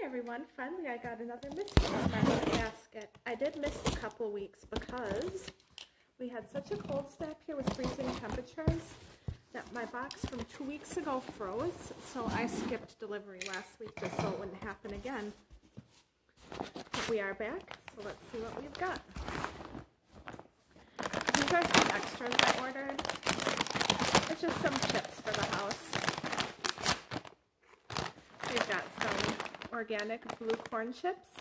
Everyone, finally I got another Misfits Market basket. I did miss a couple weeks because we had such a cold snap here with freezing temperatures that my box from 2 weeks ago froze, so I skipped delivery last week just so it wouldn't happen again. But we are back, so let's see what we've got. These are some extras I ordered. It's just some chips for the house. We've got some organic blue corn chips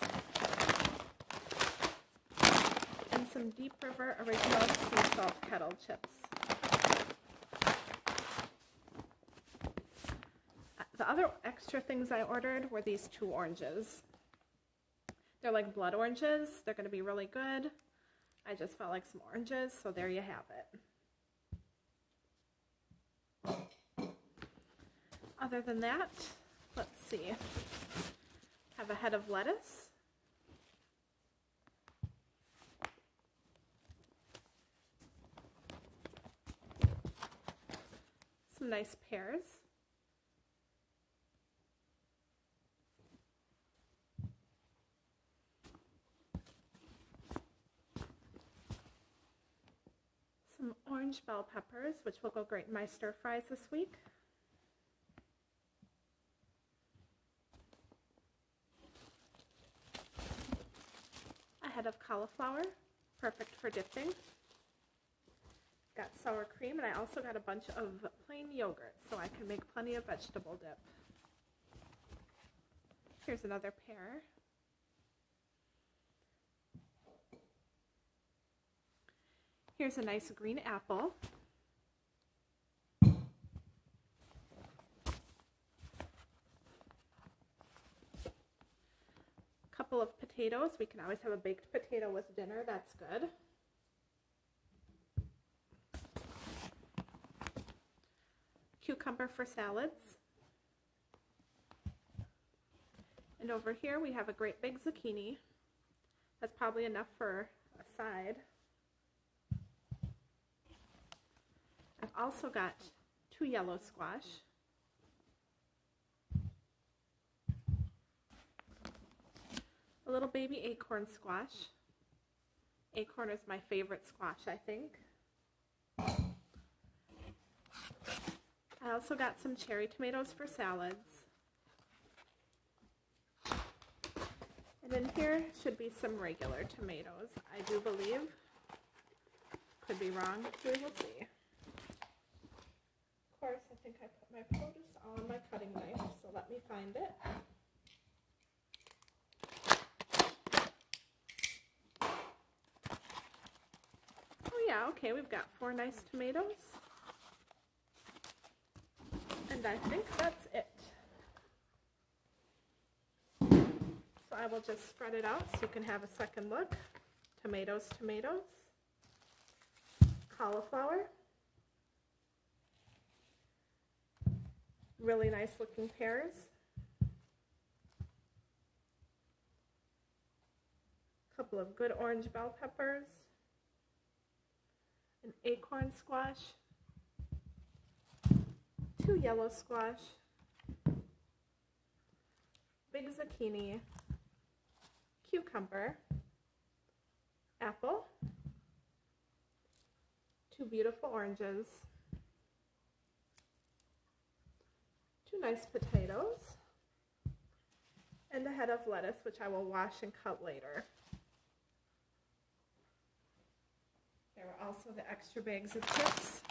and some Deep River original sea salt kettle chips. The other extra things I ordered were these 2 oranges. They're like blood oranges. They're going to be really good. I just felt like some oranges, so there you have it. Other than that, let's see. Have a head of lettuce. Some nice pears. Some orange bell peppers, which will go great in my stir fries this week. Head of cauliflower, perfect for dipping. Got sour cream, and I also got a bunch of plain yogurt so I can make plenty of vegetable dip. Here's another pear. Here's a nice green apple. Couple of potatoes. We can always have a baked potato with dinner. That's good. Cucumber for salads. And over here we have a great big zucchini. That's probably enough for a side. I've also got 2 yellow squash. A little baby acorn squash. Acorn is my favorite squash, I think. I also got some cherry tomatoes for salads. And in here should be some regular tomatoes, I do believe. Could be wrong, we will see. Of course, I think I put my produce all on my cutting knife, so let me find it. Yeah, okay, we've got 4 nice tomatoes, and I think that's it. So I will just spread it out so you can have a second look. Tomatoes, tomatoes, cauliflower, really nice looking pears, a couple of good orange bell peppers, an acorn squash, 2 yellow squash, big zucchini, cucumber, apple, 2 beautiful oranges, 2 nice potatoes, and a head of lettuce, which I will wash and cut later. There were also the extra bags of chips.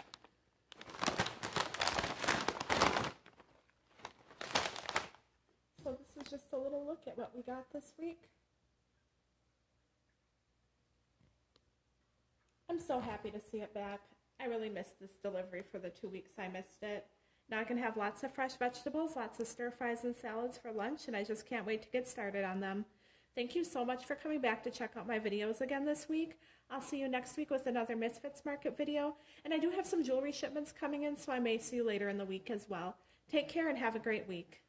So this is just a little look at what we got this week. I'm so happy to see it back. I really missed this delivery for the 2 weeks I missed it. Now I can have lots of fresh vegetables, lots of stir fries and salads for lunch, and I just can't wait to get started on them. Thank you so much for coming back to check out my videos again this week. I'll see you next week with another Misfits Market video. And I do have some jewelry shipments coming in, so I may see you later in the week as well. Take care and have a great week.